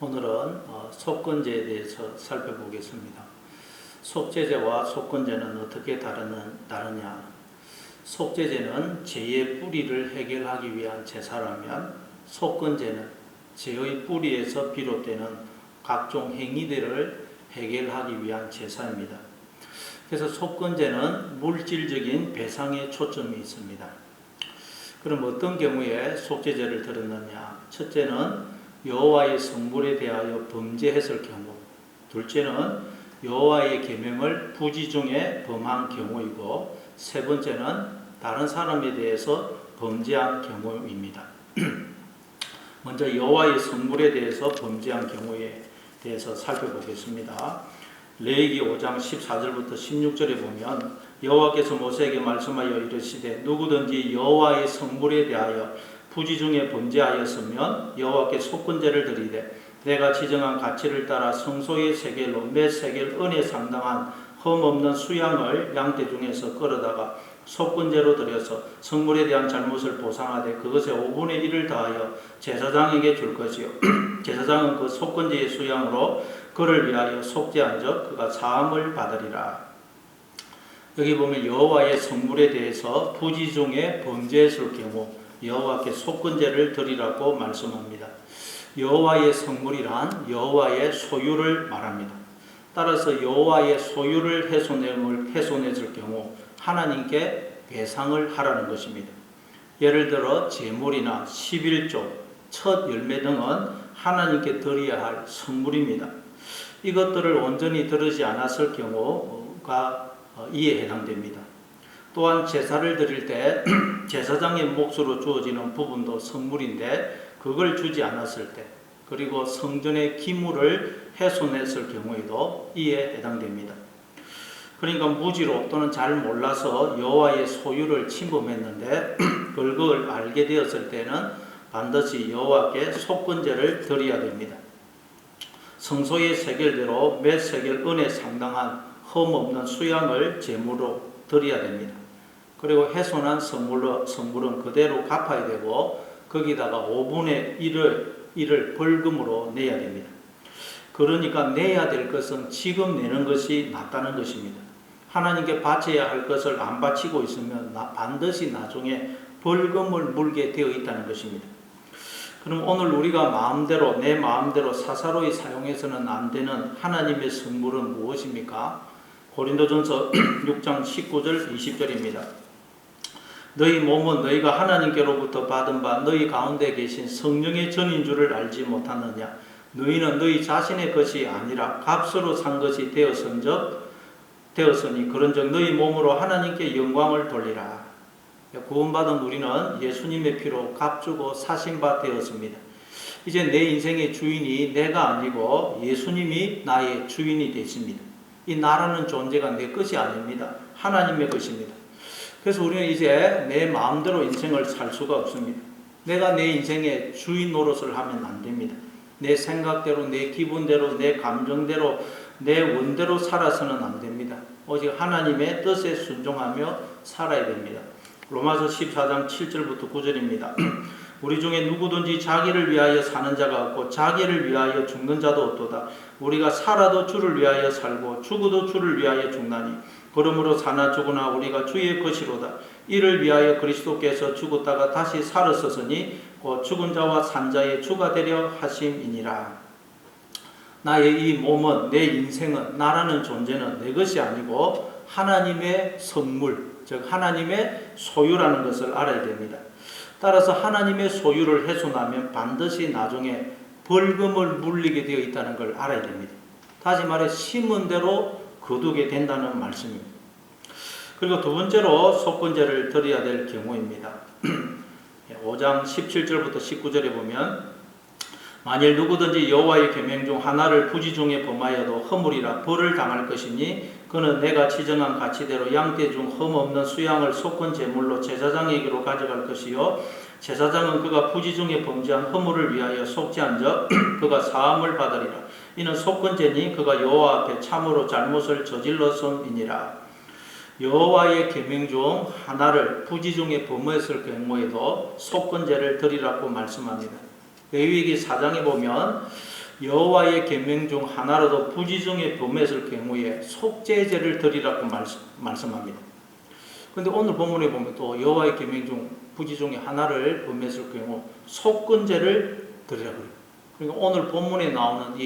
오늘은 속건제에 대해서 살펴보겠습니다. 속죄제와 속건제는 어떻게 다르냐? 속죄제는 죄의 뿌리를 해결하기 위한 제사라면 속건제는 죄의 뿌리에서 비롯되는 각종 행위들을 해결하기 위한 제사입니다. 그래서 속건제는 물질적인 배상에 초점이 있습니다. 그럼 어떤 경우에 속죄제를 드렸느냐? 첫째는 여호와의 성물에 대하여 범죄했을 경우, 둘째는 여호와의 계명을 부지중에 범한 경우이고, 세 번째는 다른 사람에 대해서 범죄한 경우입니다. 먼저 여호와의 성물에 대해서 범죄한 경우에 대해서 살펴보겠습니다. 레위기 5장 14절부터 16절에 보면 여호와께서 모세에게 말씀하여 이르시되 누구든지 여호와의 성물에 대하여 부지중에 범죄하였으면 여호와께 속건제를 드리되 내가 지정한 가치를 따라 성소의 세겔로 몇 세겔 은에 상당한 흠없는 수양을 양떼 중에서 끌어다가 속건제로 드려서 성물에 대한 잘못을 보상하되 그것의 5분의 1을 더하여 제사장에게 줄 것이요 제사장은 그 속건제의 수양으로 그를 위하여 속죄한즉 그가 사함을 받으리라. 여기 보면 여호와의 성물에 대해서 부지중에 범죄했을 경우 여호와께 속건제를 드리라고 말씀합니다. 여호와의 성물이란 여호와의 소유를 말합니다. 따라서 여호와의 소유를 훼손했을 경우 하나님께 배상을 하라는 것입니다. 예를 들어 제물이나 11조, 첫 열매 등은 하나님께 드려야 할 성물입니다. 이것들을 온전히 드리지 않았을 경우가 이에 해당됩니다. 또한 제사를 드릴 때 제사장의 몫으로 주어지는 부분도 성물인데 그걸 주지 않았을 때, 그리고 성전의 기물을 훼손했을 경우에도 이에 해당됩니다. 그러니까 무지로 또는 잘 몰라서 여호와의 소유를 침범했는데 그걸 알게 되었을 때는 반드시 여호와께 속건제를 드려야 됩니다. 성소의 세겔대로 몇 세겔 은에 상당한 흠없는 수양을 제물로 드려야 됩니다. 그리고 훼손한 성물은 그대로 갚아야 되고 거기다가 5분의 1을 벌금으로 내야 됩니다. 그러니까 내야 될 것은 지금 내는 것이 낫다는 것입니다. 하나님께 바쳐야 할 것을 안 바치고 있으면 반드시 나중에 벌금을 물게 되어 있다는 것입니다. 그럼 오늘 우리가 내 마음대로 사사로이 사용해서는 안 되는 하나님의 성물은 무엇입니까? 고린도전서 6장 19절 20절입니다. 너희 몸은 너희가 하나님께로부터 받은 바 너희 가운데 계신 성령의 전인 줄을 알지 못하느냐? 너희는 너희 자신의 것이 아니라 값으로 산 것이 되었으니 그런즉 너희 몸으로 하나님께 영광을 돌리라. 구원받은 우리는 예수님의 피로 값주고 사신 바 되었습니다. 이제 내 인생의 주인이 내가 아니고 예수님이 나의 주인이 되십니다. 이 나라는 존재가 내 것이 아닙니다. 하나님의 것입니다. 그래서 우리는 이제 내 마음대로 인생을 살 수가 없습니다. 내가 내 인생의 주인 노릇을 하면 안 됩니다. 내 생각대로, 내 기분대로, 내 감정대로, 내 원대로 살아서는 안 됩니다. 오직 하나님의 뜻에 순종하며 살아야 됩니다. 로마서 14장 7절부터 9절입니다. 우리 중에 누구든지 자기를 위하여 사는 자가 없고 자기를 위하여 죽는 자도 없도다. 우리가 살아도 주를 위하여 살고 죽어도 주를 위하여 죽나니 그러므로 사나 죽으나 우리가 주의 것이로다. 이를 위하여 그리스도께서 죽었다가 다시 살았으니 곧 죽은 자와 산 자의 주가 되려 하심이니라. 나의 이 몸은, 내 인생은, 나라는 존재는 내 것이 아니고 하나님의 선물, 즉 하나님의 소유라는 것을 알아야 됩니다. 따라서 하나님의 소유를 훼손하면 반드시 나중에 벌금을 물리게 되어 있다는 걸 알아야 됩니다. 다시 말해 심은 대로 거두게 된다는 말씀입니다. 그리고 두 번째로 속건제를 드려야 될 경우입니다. 5장 17절부터 19절에 보면 만일 누구든지 여호와의 계명 중 하나를 부지중에 범하여도 허물이라 벌을 당할 것이니 그는 내가 지정한 가치대로 양떼 중 흠없는 수양을 속건 제물로 제사장에게로 가져갈 것이요 제사장은 그가 부지중에 범죄한 허물을 위하여 속죄한즉 그가 사함을 받으리라. 이는 속건제니 그가 여호와 앞에 참으로 잘못을 저질렀음이니라. 여호와의 계명 중 하나를 부지중에 범했을 경우에도 속건제를 드리라고 말씀합니다. 레위기 4장에 보면 여호와의 계명 중 하나라도 부지중에 범했을 경우에 속죄제를 드리라고 말씀합니다. 그런데 오늘 본문에 보면 또 여호와의 계명 중 부지중에 하나를 범했을 경우 속건제를 드리라고 그래요. 그러니까 오늘 본문에 나오는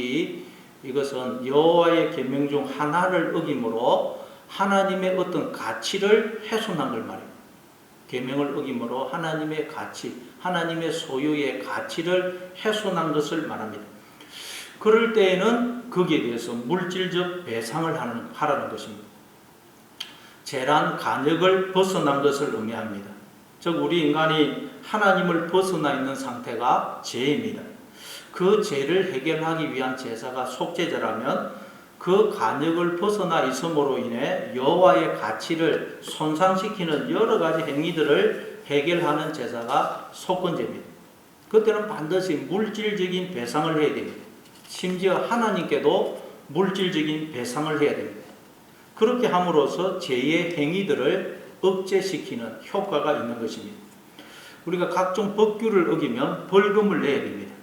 이것은 여호와의 계명 중 하나를 어김으로 하나님의 어떤 가치를 훼손한 걸 말해요. 계명을 어김으로 하나님의 가치, 하나님의 소유의 가치를 훼손한 것을 말합니다. 그럴 때에는 거기에 대해서 물질적 배상을 하라는 것입니다. 재란, 간역을 벗어난 것을 의미합니다. 즉 우리 인간이 하나님을 벗어나 있는 상태가 죄입니다. 그 죄를 해결하기 위한 제사가 속죄제라면 그 간역을 벗어나 있음으로 인해 여호와의 가치를 손상시키는 여러 가지 행위들을 해결하는 제사가 속건제입니다. 그때는 반드시 물질적인 배상을 해야 됩니다. 심지어 하나님께도 물질적인 배상을 해야 됩니다. 그렇게 함으로써 죄의 행위들을 억제시키는 효과가 있는 것입니다. 우리가 각종 법규를 어기면 벌금을 내야 됩니다.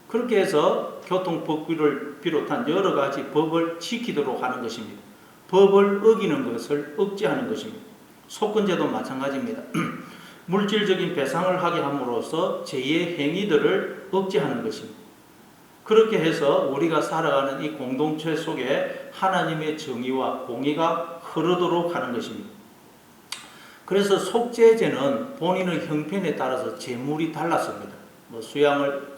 그렇게 해서 교통법규를 비롯한 여러 가지 법을 지키도록 하는 것입니다. 법을 어기는 것을 억제하는 것입니다. 속건제도 마찬가지입니다. 물질적인 배상을 하게 함으로써 죄의 행위들을 억제하는 것입니다. 그렇게 해서 우리가 살아가는 이 공동체 속에 하나님의 정의와 공의가 흐르도록 하는 것입니다. 그래서 속죄제는 본인의 형편에 따라서 제물이 달랐습니다.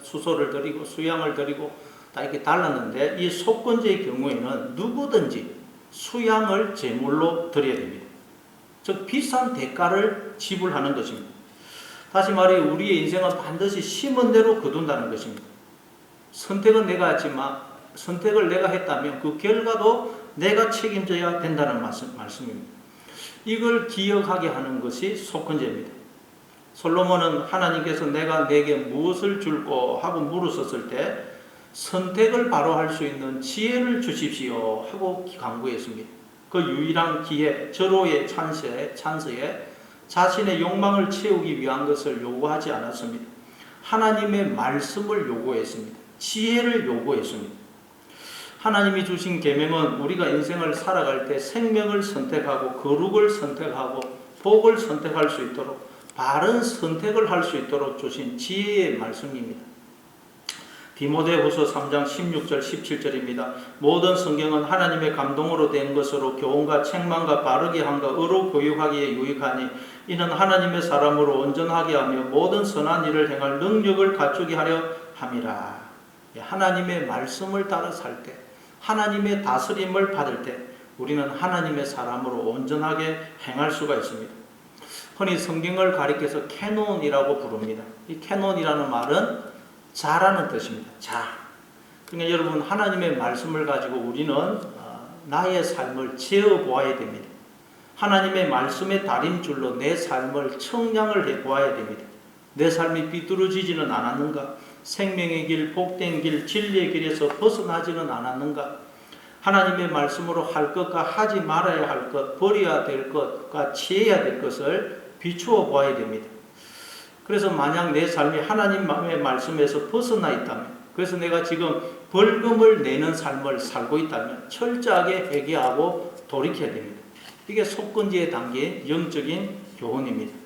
수소를 드리고 수양을 드리고 다 이렇게 달랐는데 이 속건제의 경우에는 누구든지 수양을 제물로 드려야 됩니다. 즉 비싼 대가를 지불하는 것입니다. 다시 말해 우리의 인생은 반드시 심은 대로 거둔다는 것입니다. 선택은 내가 했지만 선택을 내가 했다면 그 결과도 내가 책임져야 된다는 말씀입니다. 이걸 기억하게 하는 것이 속건제입니다. 솔로몬은 하나님께서 내가 내게 무엇을 줄고 하고 물으셨을 때 선택을 바로 할 수 있는 지혜를 주십시오 하고 간구했습니다. 그 유일한 기회, 절호의 찬스에 자신의 욕망을 채우기 위한 것을 요구하지 않았습니다. 하나님의 말씀을 요구했습니다. 지혜를 요구했습니다. 하나님이 주신 계명은 우리가 인생을 살아갈 때 생명을 선택하고 거룩을 선택하고 복을 선택할 수 있도록 바른 선택을 할 수 있도록 주신 지혜의 말씀입니다. 디모데후서 3장 16절 17절입니다. 모든 성경은 하나님의 감동으로 된 것으로 교훈과 책망과 바르게 함과 의로 교육하기에 유익하니 이는 하나님의 사람으로 온전하게 하며 모든 선한 일을 행할 능력을 갖추게 하려 함이라. 하나님의 말씀을 따라 살 때, 하나님의 다스림을 받을 때 우리는 하나님의 사람으로 온전하게 행할 수가 있습니다. 흔히 성경을 가리켜서 캐논이라고 부릅니다. 이 캐논이라는 말은 자라는 뜻입니다. 자. 그러니까 여러분 하나님의 말씀을 가지고 우리는 나의 삶을 재어보아야 됩니다. 하나님의 말씀의 다림줄로 내 삶을 청량을 해보아야 됩니다. 내 삶이 비뚤어지지는 않았는가? 생명의 길, 복된 길, 진리의 길에서 벗어나지는 않았는가? 하나님의 말씀으로 할 것과 하지 말아야 할 것, 버려야 될 것과 취해야 될 것을 비추어 보아야 됩니다. 그래서 만약 내 삶이 하나님의 말씀에서 벗어나 있다면, 그래서 내가 지금 벌금을 내는 삶을 살고 있다면 철저하게 회개하고 돌이켜야 됩니다. 이게 속건제에 담긴 영적인 교훈입니다.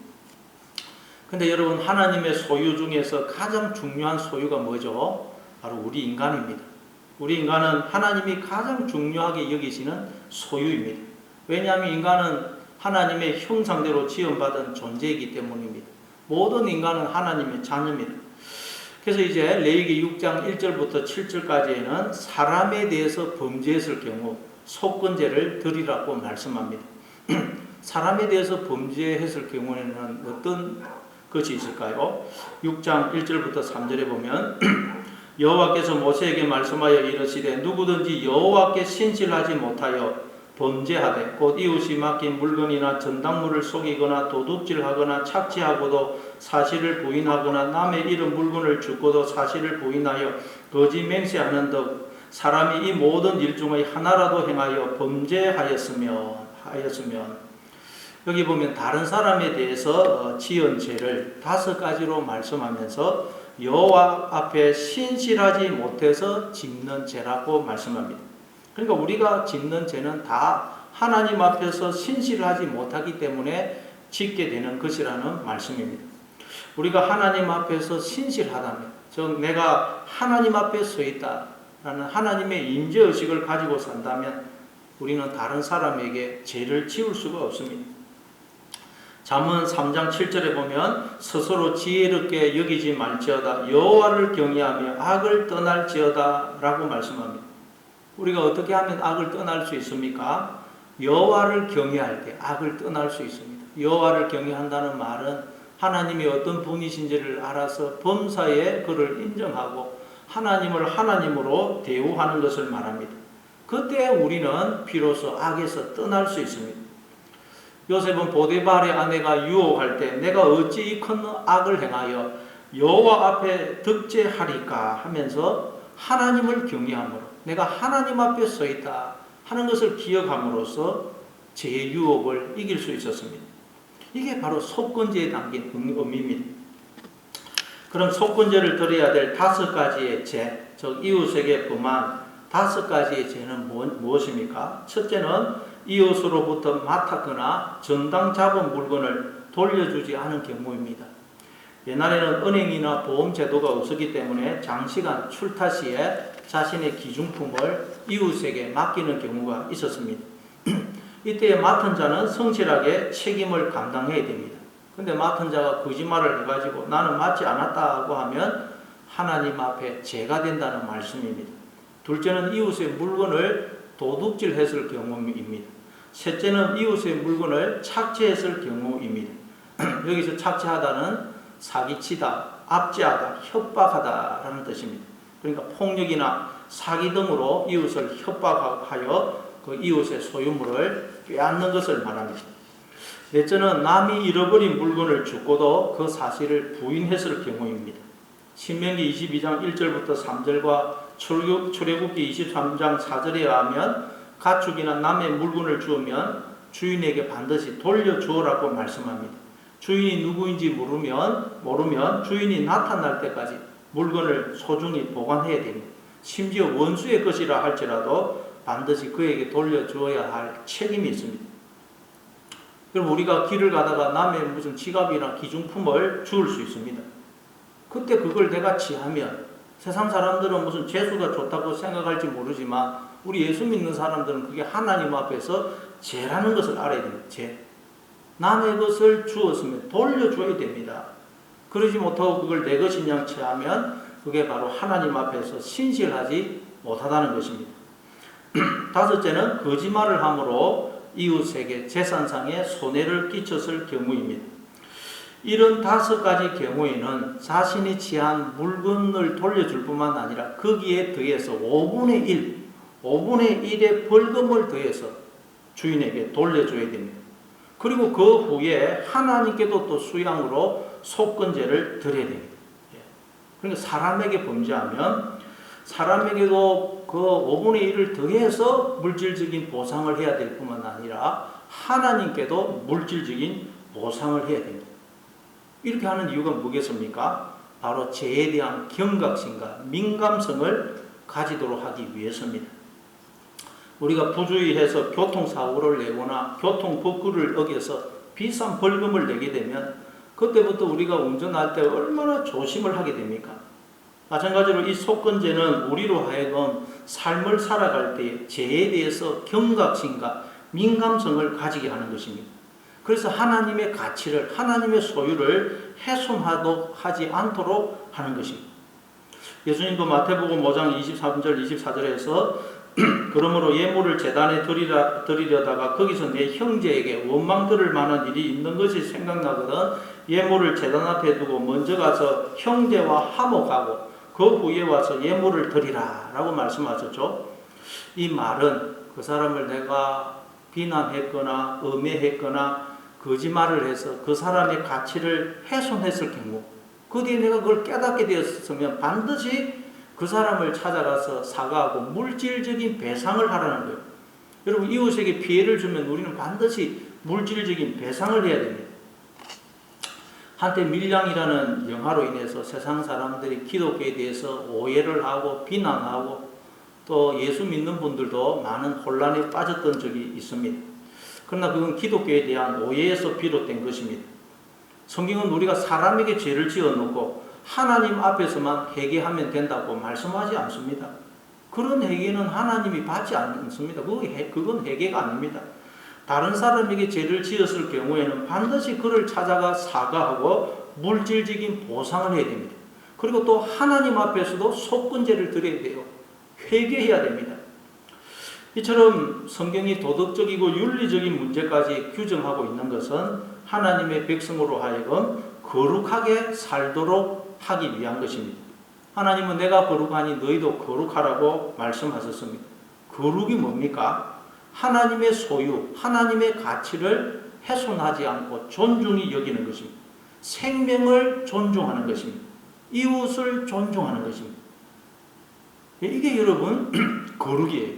근데 여러분 하나님의 소유 중에서 가장 중요한 소유가 뭐죠? 바로 우리 인간입니다. 우리 인간은 하나님이 가장 중요하게 여기시는 소유입니다. 왜냐하면 인간은 하나님의 형상대로 지음받은 존재이기 때문입니다. 모든 인간은 하나님의 자녀입니다. 그래서 이제 레위기 6장 1절부터 7절까지에는 사람에 대해서 범죄했을 경우 속건제를 드리라고 말씀합니다. 사람에 대해서 범죄했을 경우에는 어떤 것이 있을까요? 6장 1절부터 3절에 보면 여호와께서 모세에게 말씀하여 이르시되 누구든지 여호와께 신실하지 못하여 범죄하되 곧 이웃이 맡긴 물건이나 전당물을 속이거나 도둑질하거나 착취하고도 사실을 부인하거나 남의 잃은 물건을 죽고도 사실을 부인하여 거짓 맹세하는 등 사람이 이 모든 일 중의 하나라도 행하여 범죄하였으면 여기 보면 다른 사람에 대해서 지은 죄를 5가지로 말씀하면서 여호와 앞에 신실하지 못해서 짓는 죄라고 말씀합니다. 그러니까 우리가 짓는 죄는 다 하나님 앞에서 신실하지 못하기 때문에 짓게 되는 것이라는 말씀입니다. 우리가 하나님 앞에서 신실하다면, 즉 내가 하나님 앞에 서 있다라는 하나님의 임재의식을 가지고 산다면 우리는 다른 사람에게 죄를 지을 수가 없습니다. 잠언 3장 7절에 보면 스스로 지혜롭게 여기지 말지어다 여호와를 경외하며 악을 떠날지어다 라고 말씀합니다. 우리가 어떻게 하면 악을 떠날 수 있습니까? 여호와를 경외할 때 악을 떠날 수 있습니다. 여호와를 경외한다는 말은 하나님이 어떤 분이신지를 알아서 범사에 그를 인정하고 하나님을 하나님으로 대우하는 것을 말합니다. 그때 우리는 비로소 악에서 떠날 수 있습니다. 요셉은 보디발의 아내가 유혹할 때 내가 어찌 이 큰 악을 행하여 여호와 앞에 득죄하리까 하면서 하나님을 경외함으로 내가 하나님 앞에 서 있다 하는 것을 기억함으로써 죄의 유혹을 이길 수 있었습니다. 이게 바로 속건제에 담긴 의미입니다. 그럼 속건제를 드려야 될 5가지의 죄, 즉 이웃에게 범한 5가지의 죄는 무엇입니까? 첫째는 이웃으로부터 맡았거나 전당 잡은 물건을 돌려주지 않은 경우입니다. 옛날에는 은행이나 보험 제도가 없었기 때문에 장시간 출타 시에 자신의 기중품을 이웃에게 맡기는 경우가 있었습니다. 이때 맡은 자는 성실하게 책임을 감당해야 됩니다. 근데 맡은 자가 거짓말을 해가지고 나는 맡지 않았다고 하면 하나님 앞에 죄가 된다는 말씀입니다. 둘째는 이웃의 물건을 도둑질했을 경우입니다. 셋째는 이웃의 물건을 착취했을 경우입니다. 여기서 착취하다는 사기치다, 압제하다, 협박하다라는 뜻입니다. 그러니까 폭력이나 사기 등으로 이웃을 협박하여 그 이웃의 소유물을 빼앗는 것을 말합니다. 넷째는 남이 잃어버린 물건을 주고도 그 사실을 부인했을 경우입니다. 신명기 22장 1절부터 3절과 출애굽기 23장 4절에 의하면 가축이나 남의 물건을 주우면 주인에게 반드시 돌려주어라고 말씀합니다. 주인이 누구인지 모르면 주인이 나타날 때까지 물건을 소중히 보관해야 됩니다. 심지어 원수의 것이라 할지라도 반드시 그에게 돌려주어야 할 책임이 있습니다. 그럼 우리가 길을 가다가 남의 무슨 지갑이나 기중품을 주울 수 있습니다. 그때 그걸 내가 취하면 세상 사람들은 무슨 재수가 좋다고 생각할지 모르지만 우리 예수 믿는 사람들은 그게 하나님 앞에서 죄라는 것을 알아야 됩니다. 죄. 남의 것을 주었으면 돌려줘야 됩니다. 그러지 못하고 그걸 내 것인 양 취하면 그게 바로 하나님 앞에서 신실하지 못하다는 것입니다. 다섯째는 거짓말을 함으로 이웃에게 재산상의 손해를 끼쳤을 경우입니다. 이런 5가지 경우에는 자신이 취한 물건을 돌려줄 뿐만 아니라 거기에 더해서 5분의 1의 벌금을 더해서 주인에게 돌려줘야 됩니다. 그리고 그 후에 하나님께도 또 수양으로 속건제를 드려야 됩니다. 그러니까 사람에게 범죄하면 사람에게도 그 5분의 1을 더해서 물질적인 보상을 해야 될 뿐만 아니라 하나님께도 물질적인 보상을 해야 됩니다. 이렇게 하는 이유가 뭐겠습니까? 바로 죄에 대한 경각심과 민감성을 가지도록 하기 위해서입니다. 우리가 부주의해서 교통사고를 내거나 교통법규를 어겨서 비싼 벌금을 내게 되면 그때부터 우리가 운전할 때 얼마나 조심을 하게 됩니까? 마찬가지로 이 속건제는 우리로 하여금 삶을 살아갈 때 죄에 대해서 경각심과 민감성을 가지게 하는 것입니다. 그래서 하나님의 가치를, 하나님의 소유를 훼손하지 않도록 하는 것입니다. 예수님도 마태복음 5장 23절 24절에서 그러므로 예물을 제단에 드리려다가 거기서 내 형제에게 원망 들을 만한 일이 있는 것이 생각나거든 예물을 제단 앞에 두고 먼저 가서 형제와 화목하고 그 후에 와서 예물을 드리라 라고 말씀하셨죠. 이 말은 그 사람을 내가 비난했거나 음해했거나 거짓말을 해서 그 사람의 가치를 훼손했을 경우 그 뒤에 내가 그걸 깨닫게 되었으면 반드시 그 사람을 찾아가서 사과하고 물질적인 배상을 하라는 거예요. 여러분 이웃에게 피해를 주면 우리는 반드시 물질적인 배상을 해야 됩니다. 한때 밀양이라는 영화로 인해서 세상 사람들이 기독교에 대해서 오해를 하고 비난하고 또 예수 믿는 분들도 많은 혼란에 빠졌던 적이 있습니다. 그러나 그건 기독교에 대한 오해에서 비롯된 것입니다. 성경은 우리가 사람에게 죄를 지어놓고 하나님 앞에서만 회개하면 된다고 말씀하지 않습니다. 그런 회개는 하나님이 받지 않습니다. 그건 회개가 아닙니다. 다른 사람에게 죄를 지었을 경우에는 반드시 그를 찾아가 사과하고 물질적인 보상을 해야 됩니다. 그리고 또 하나님 앞에서도 속건제를 드려야 돼요. 회개해야 됩니다. 이처럼 성경이 도덕적이고 윤리적인 문제까지 규정하고 있는 것은 하나님의 백성으로 하여금 거룩하게 살도록 하기 위한 것입니다. 하나님은 내가 거룩하니 너희도 거룩하라고 말씀하셨습니다. 거룩이 뭡니까? 하나님의 소유, 하나님의 가치를 훼손하지 않고 존중히 여기는 것입니다. 생명을 존중하는 것입니다. 이웃을 존중하는 것입니다. 이게 여러분 거룩이에요.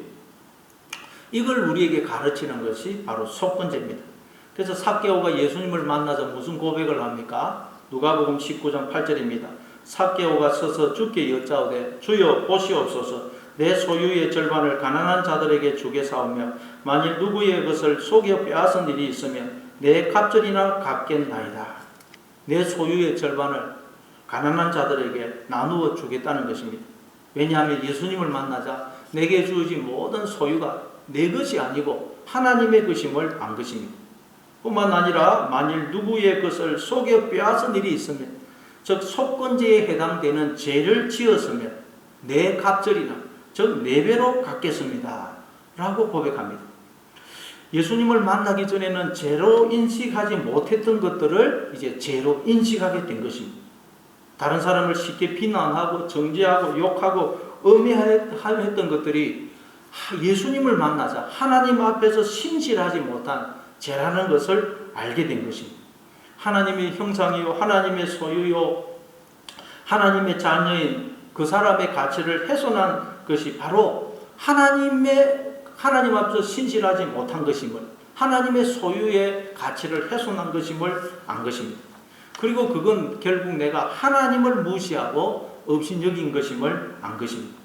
이걸 우리에게 가르치는 것이 바로 속건제입니다. 그래서 삭개오가 예수님을 만나서 무슨 고백을 합니까? 누가복음 19장 8절입니다. 삭개오가 서서 주께 여짜오되 주여 보시옵소서 내 소유의 절반을 가난한 자들에게 주겠사오며 만일 누구의 것을 속여 빼앗은 일이 있으면 내 갑절이나 갚겠나이다. 내 소유의 절반을 가난한 자들에게 나누어 주겠다는 것입니다. 왜냐하면 예수님을 만나자 내게 주어진 모든 소유가 내 것이 아니고 하나님의 것임을 안 것입니다. 뿐만 아니라 만일 누구의 것을 속여 빼앗은 일이 있으면 즉 속건제에 해당되는 죄를 지었으면 내 갑절이나 즉 4배로 갚겠습니다 라고 고백합니다. 예수님을 만나기 전에는 죄로 인식하지 못했던 것들을 이제 죄로 인식하게 된 것입니다. 다른 사람을 쉽게 비난하고 정죄하고 욕하고 음해했던 것들이 예수님을 만나자 하나님 앞에서 신실하지 못한 죄라는 것을 알게 된 것입니다. 하나님의 형상이요 하나님의 소유요 하나님의 자녀인 그 사람의 가치를 훼손한 것이 바로 하나님 앞에서 신실하지 못한 것임을, 하나님의 소유의 가치를 훼손한 것임을 안 것입니다. 그리고 그건 결국 내가 하나님을 무시하고 업신여긴 것임을 안 것입니다.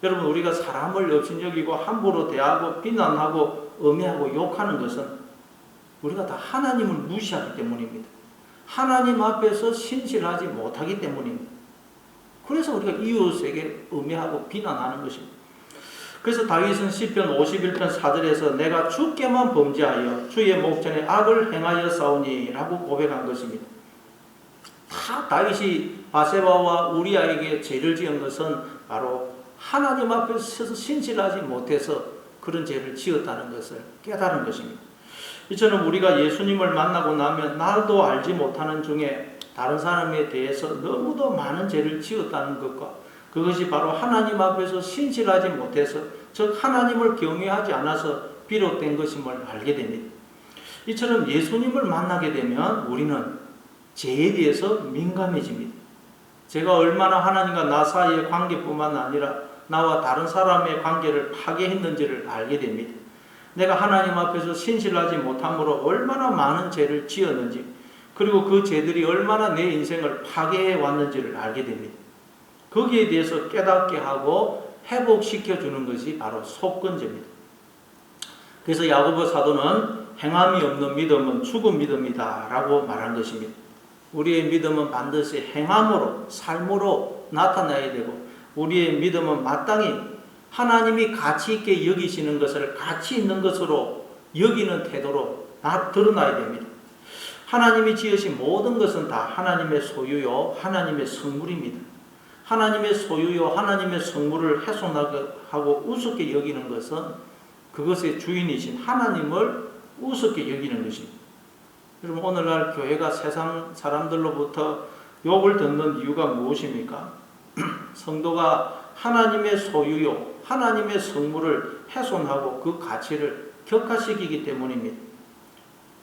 여러분 우리가 사람을 업신여기고 함부로 대하고 비난하고 음해하고 욕하는 것은 우리가 다 하나님을 무시하기 때문입니다. 하나님 앞에서 신실하지 못하기 때문입니다. 그래서 우리가 이웃에게 음해하고 비난하는 것입니다. 그래서 다윗은 시편 51편 4절에서 내가 주께만 범죄하여 주의 목전에 악을 행하여 싸우니 라고 고백한 것입니다. 다 다윗이 바세바와 우리아에게 죄를 지은 것은 바로 하나님 앞에서 신실하지 못해서 그런 죄를 지었다는 것을 깨달은 것입니다. 이처럼 우리가 예수님을 만나고 나면 나도 알지 못하는 중에 다른 사람에 대해서 너무도 많은 죄를 지었다는 것과 그것이 바로 하나님 앞에서 신실하지 못해서 즉 하나님을 경외하지 않아서 비롯된 것임을 알게 됩니다. 이처럼 예수님을 만나게 되면 우리는 죄에 대해서 민감해집니다. 제가 얼마나 하나님과 나 사이의 관계뿐만 아니라 나와 다른 사람의 관계를 파괴했는지를 알게 됩니다. 내가 하나님 앞에서 신실하지 못함으로 얼마나 많은 죄를 지었는지 그리고 그 죄들이 얼마나 내 인생을 파괴해 왔는지를 알게 됩니다. 거기에 대해서 깨닫게 하고 회복시켜주는 것이 바로 속건제입니다. 그래서 야고보 사도는 행함이 없는 믿음은 죽은 믿음이다 라고 말한 것입니다. 우리의 믿음은 반드시 행함으로 삶으로 나타나야 되고 우리의 믿음은 마땅히 하나님이 가치 있게 여기시는 것을 가치 있는 것으로 여기는 태도로 드러나야 됩니다. 하나님이 지으신 모든 것은 다 하나님의 소유요 하나님의 성물입니다. 하나님의 소유요 하나님의 성물을 훼손하고 우습게 여기는 것은 그것의 주인이신 하나님을 우습게 여기는 것입니다. 여러분 오늘날 교회가 세상 사람들로부터 욕을 듣는 이유가 무엇입니까? 성도가 하나님의 소유요 하나님의 성물을 훼손하고 그 가치를 격화시키기 때문입니다.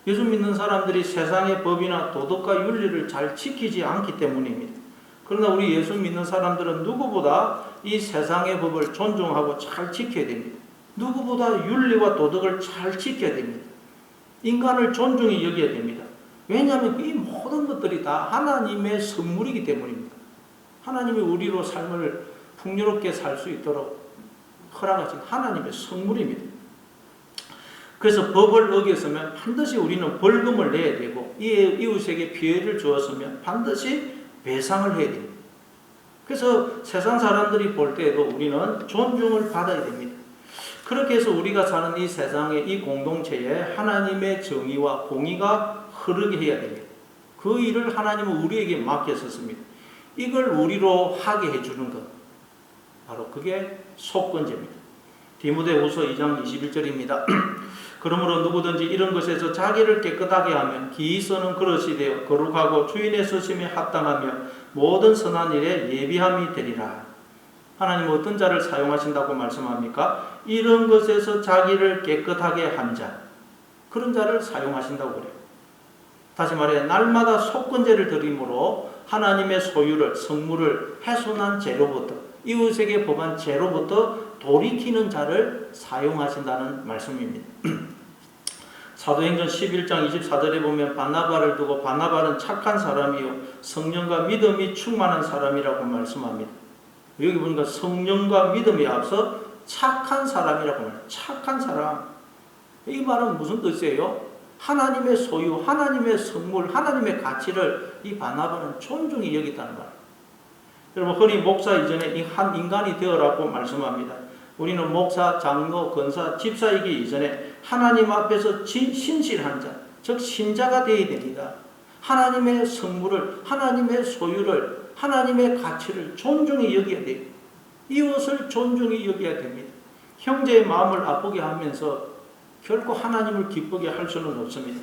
예수 믿는 사람들이 세상의 법이나 도덕과 윤리를 잘 지키지 않기 때문입니다. 그러나 우리 예수 믿는 사람들은 누구보다 이 세상의 법을 존중하고 잘 지켜야 됩니다. 누구보다 윤리와 도덕을 잘 지켜야 됩니다. 인간을 존중히 여겨야 됩니다. 왜냐하면 이 모든 것들이 다 하나님의 선물이기 때문입니다. 하나님이 우리로 삶을 풍요롭게 살 수 있도록 허락하신 하나님의 선물입니다. 그래서 법을 어겼으면 반드시 우리는 벌금을 내야 되고, 이웃에게 피해를 주었으면 반드시 배상을 해야 됩니다. 그래서 세상 사람들이 볼 때에도 우리는 존중을 받아야 됩니다. 그렇게 해서 우리가 사는 이 세상에, 이 공동체에 하나님의 정의와 공의가 흐르게 해야 됩니다. 그 일을 하나님은 우리에게 맡겼었습니다. 이걸 우리로 하게 해주는 것, 바로 그게 속건제입니다. 디모데후서 2장 21절입니다. 그러므로 누구든지 이런 것에서 자기를 깨끗하게 하면 기이서는 그릇이 되어 거룩하고 주인의 쓰심에 합당하며 모든 선한 일에 예비함이 되리라. 하나님은 어떤 자를 사용하신다고 말씀합니까? 이런 것에서 자기를 깨끗하게 한 자, 그런 자를 사용하신다고 그래요. 다시 말해 날마다 속건제를 드림으로 하나님의 소유를, 성물을 훼손한 죄로부터, 이웃에게 범한 죄로부터 돌이키는 자를 사용하신다는 말씀입니다. 사도행전 11장 24절에 보면 바나바를 두고 바나바는 착한 사람이요 성령과 믿음이 충만한 사람이라고 말씀합니다. 여기 보니까 성령과 믿음에 앞서 착한 사람이라고 말해요. 착한 사람. 이 말은 무슨 뜻이에요? 하나님의 소유, 하나님의 선물, 하나님의 가치를 이 바나바는 존중히 여겼다는 말이에요. 여러분, 흔히 목사 이전에 한 인간이 되어라고 말씀합니다. 우리는 목사, 장로, 권사, 집사이기 이전에 하나님 앞에서 신실한 자, 즉 신자가 되어야 됩니다. 하나님의 성물을, 하나님의 소유를, 하나님의 가치를 존중히 여겨야 돼요. 이웃을 존중히 여겨야 됩니다. 형제의 마음을 아프게 하면서 결코 하나님을 기쁘게 할 수는 없습니다.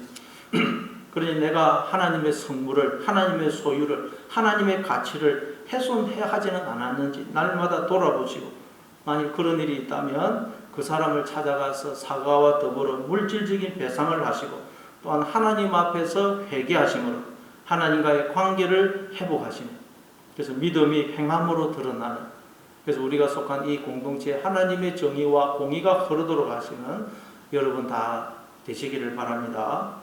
그러니 내가 하나님의 성물을, 하나님의 소유를, 하나님의 가치를 훼손해 하지는 않았는지 날마다 돌아보시고, 만일 그런 일이 있다면 그 사람을 찾아가서 사과와 더불어 물질적인 배상을 하시고, 또한 하나님 앞에서 회개하심으로 하나님과의 관계를 회복하시는, 그래서 믿음이 행함으로 드러나는, 그래서 우리가 속한 이 공동체에 하나님의 정의와 공의가 흐르도록 하시는 여러분 다 되시기를 바랍니다.